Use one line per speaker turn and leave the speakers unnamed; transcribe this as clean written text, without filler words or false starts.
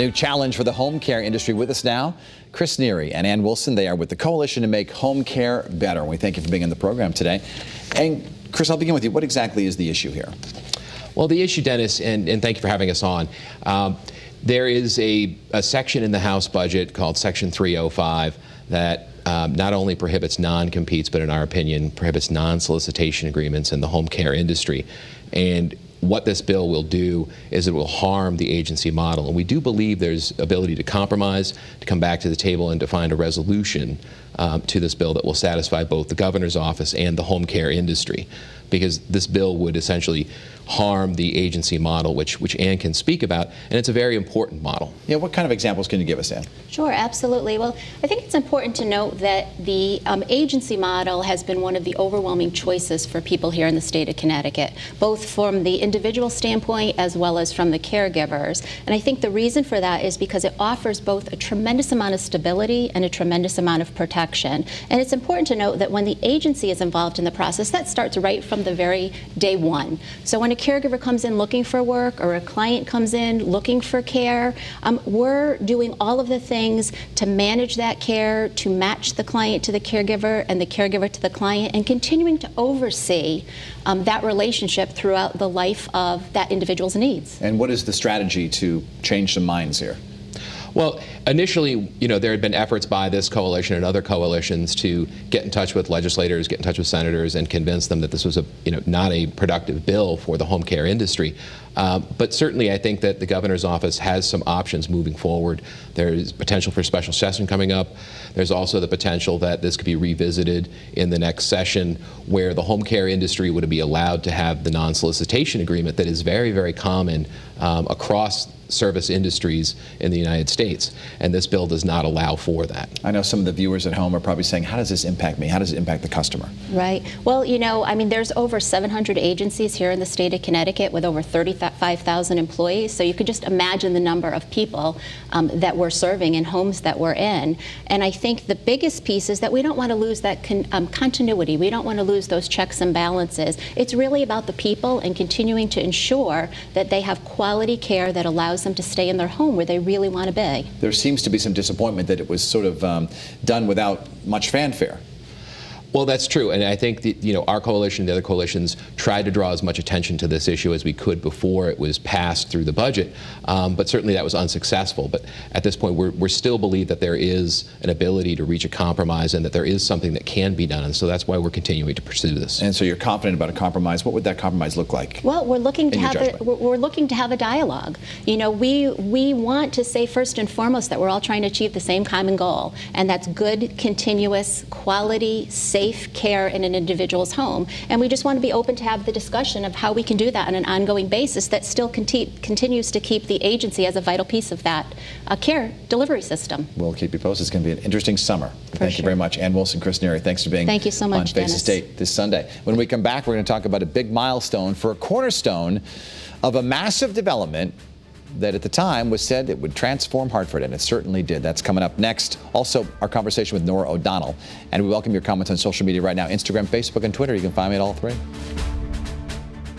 New challenge for the home care industry. With us now, Chris Neary and Ann Wilson. They are with the Coalition to Make Home Care Better. We thank you for being on the program today. And Chris, I'll begin with you. What exactly is the issue here?
Well, the issue, Dennis, and thank you for having us on. There is a section in the House budget called Section 305 that not only prohibits non-competes, but in our opinion, prohibits non-solicitation agreements in the home care industry. And what this bill will do is it will harm the agency model. And we do believe there's ability to compromise, to come back to the table and to find a resolution to this bill that will satisfy both the governor's office and the home care industry. Because this bill would essentially harm the agency model, which Ann can speak about, and it's a very important model.
Yeah, what kind of examples can you give us, Ann?
Sure, absolutely. Well, I think it's important to note that the agency model has been one of the overwhelming choices for people here in the state of Connecticut, both from the individual standpoint as well as from the caregivers. And I think the reason for that is because it offers both a tremendous amount of stability and a tremendous amount of protection. And it's important to note that when the agency is involved in the process, that starts right from the very day one. So when a caregiver comes in looking for work or a client comes in looking for care, we're doing all of the things to manage that care, to match the client to the caregiver and the caregiver to the client, and continuing to oversee that relationship throughout the life of that individual's needs.
And what is the strategy to change some minds here?
Well, initially, there had been efforts by this coalition and other coalitions to get in touch with legislators, get in touch with senators, and convince them that this was not a productive bill for the home care industry. But certainly, I think that the governor's office has some options moving forward. There's potential for a special session coming up. There's also the potential that this could be revisited in the next session, where the home care industry would be allowed to have the non-solicitation agreement that is very, very common across service industries in the United States, and this bill does not allow for that.
I know some of the viewers at home are probably saying, how does this impact me? How does it impact the customer?
Right. Well, I mean, there's over 700 agencies here in the state of Connecticut with over 35,000 employees, so you could just imagine the number of people that we're serving in homes that we're in. And I think the biggest piece is that we don't want to lose that continuity. We don't want to lose those checks and balances. It's really about the people and continuing to ensure that they have quality care that allows them to stay in their home where they really want to be.
There seems to be some disappointment that it was sort of done without much fanfare.
Well, that's true, and I think that, our coalition, the other coalitions, tried to draw as much attention to this issue as we could before it was passed through the budget, but certainly that was unsuccessful. But at this point, we still believe that there is an ability to reach a compromise and that there is something that can be done, and so that's why we're continuing to pursue this.
And so you're confident about a compromise. What would that compromise look like?
Well, we're looking to have a dialogue. We want to say first and foremost that we're all trying to achieve the same common goal, and that's good, continuous, quality, safe care in an individual's home. And we just want to be open to have the discussion of how we can do that on an ongoing basis that still continues to keep the agency as a vital piece of that care delivery system.
We'll keep you posted. It's going to be an interesting summer. Thank you
sure.
very much. Ann Wilson, Chris Neary, thanks for being
Thank you so much,
on Face
Dennis.
the State this Sunday. When we come back, we're going to talk about a big milestone for a cornerstone of a massive development that at the time was said it would transform Hartford, and it certainly did. That's coming up next. Also, our conversation with Nora O'Donnell. And we welcome your comments on social media right now, Instagram, Facebook, and Twitter. You can find me at all three.